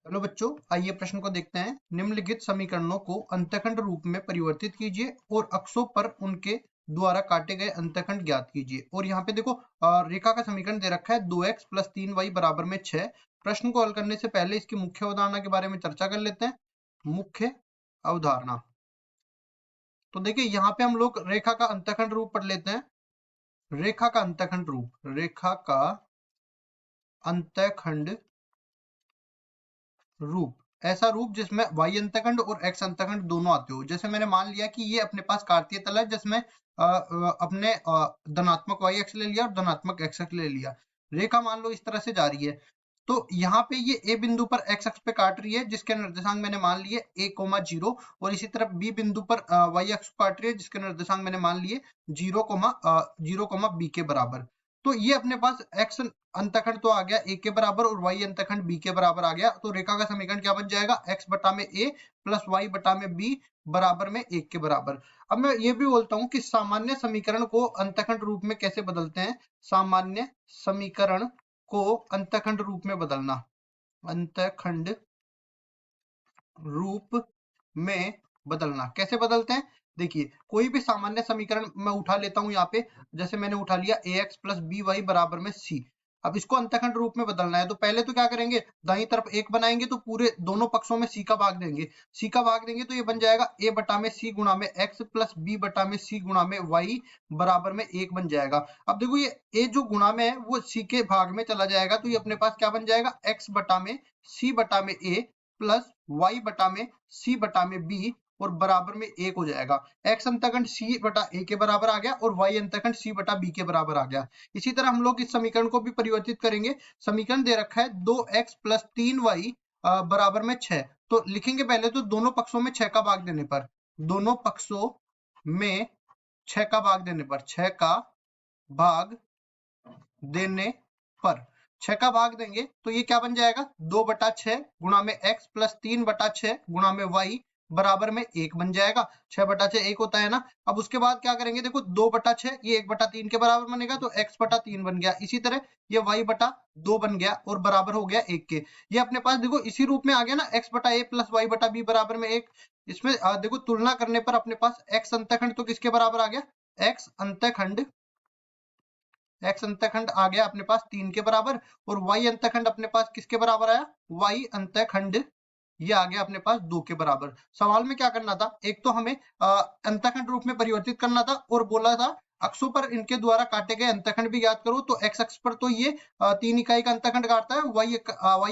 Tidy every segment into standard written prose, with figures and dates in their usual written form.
चलो बच्चों, आइए प्रश्न को देखते हैं। निम्नलिखित समीकरणों को अंतःखंड रूप में परिवर्तित कीजिए और अक्षों पर उनके द्वारा काटे गए अंतःखंड ज्ञात कीजिए। और यहाँ पे देखो रेखा का समीकरण दे रखा है 2x + 3y बराबर में 6। प्रश्न को हल करने से पहले इसकी मुख्य अवधारणा के बारे में चर्चा कर लेते हैं। मुख्य अवधारणा, तो देखिए यहाँ पे हम लोग रेखा का अंतःखंड रूप पढ़ लेते हैं। रेखा का अंतःखंड रूप, रेखा का अंतःखंड रूप, ऐसा रूप जिसमें y अंतःखंड और x अंतःखंड दोनों आते हो। जैसे मैंने मान लिया कि ये अपने पास कार्तीय तल है, जिसमें अपने धनात्मक y अक्ष ले लिया और धनात्मक x अक्ष ले लिया। रेखा मान लो इस तरह से जा रही है, तो यहाँ पे ये a बिंदु पर x अक्ष पे काट रही है, जिसके निर्देशांक मैंने मान लिए a, 0, और इसी तरफ b बिंदु पर y अक्ष काट रही है, जिसके निर्देशांक मैंने मान लिए 0, 0, b के बराबर। तो ये अपने पास x अंतःखंड तो आ गया a के बराबर और y अंतःखंड b के बराबर आ गया। तो रेखा का समीकरण क्या बन जाएगा, x बटा में a प्लस y बटा में b बराबर में 1 के बराबर। अब मैं ये भी बोलता हूँ कि सामान्य समीकरण को अंतःखंड रूप में कैसे बदलते हैं। सामान्य समीकरण को अंतःखंड रूप में बदलना, अंतःखंड रूप में बदलना कैसे बदलते हैं। देखिए कोई भी सामान्य समीकरण मैं उठा लेता हूं यहाँ पे, जैसे मैंने उठा लिया ax + by बराबर में c। अब इसको अंतःखंड रूप में बदलना है, तो पहले तो क्या करेंगे, दाईं तरफ 1 बनाएंगे तो पूरे दोनों पक्षों में c का भाग देंगे। c का भाग देंगे तो ये बन जाएगा a बटा में c गुणा में x प्लस b बटा में c गुणा में y बराबर में 1 बन जाएगा। अब देखो ये a जो गुणा में है वो c के भाग में चला जाएगा, तो ये अपने पास क्या बन जाएगा, x बटा में c बटा में a प्लस y बटा में c बटा में b और बराबर में 1 हो जाएगा। x अंतःखंड c बटा a के बराबर आ गया और y अंतःखंड c बटा b के बराबर आ गया। इसी तरह हम लोग इस समीकरण को भी परिवर्तित करेंगे। समीकरण दे रखा है 2x + 3y बराबर में 6। तो लिखेंगे पहले तो दोनों पक्षों में 6 का भाग देने पर, दोनों पक्षों में 6 का भाग देने पर, 6 का भाग देने पर 6 का भाग देंगे तो ये क्या बन जाएगा, 2 बटा 6 गुणा में x प्लस 3 बटा 6 गुणा में y बराबर में 1 बन जाएगा। 6 बटा 6 1 होता है ना। अब उसके बाद क्या करेंगे, देखो 2 बटा 6 ये 1 बटा 3 के बराबर बनेगा, तो x बटा 3 बन गया। इसी तरह ये y बटा 2 बन गया और बराबर हो गया 1 के। ये अपने पास देखो इसी रूप में आ गया ना, x बटा a प्लस y बटा b बराबर में 1। इसमें देखो तुलना करने पर अपने पास x अंतःखंड तो किसके बराबर आ गया, x अंतःखंड आ गया अपने पास 3 के बराबर, और y अंतःखंड अपने पास किसके बराबर आया, y अंतःखंड ये आ गया अपने पास 2 के बराबर। सवाल में क्या करना था, एक तो हमें अंतःखंड रूप में परिवर्तित करना था और बोला था अक्षों पर इनके द्वारा काटे गए अंतःखंड भी ज्ञात करो। तो x अक्ष पर तो ये 3 इकाई का अंतःखंड काटता है, y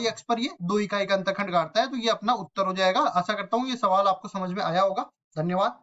अक्ष पर ये 2 इकाई का अंतःखंड काटता है। तो ये अपना उत्तर हो जाएगा। आशा करता हूँ ये सवाल आपको समझ में आया होगा। धन्यवाद।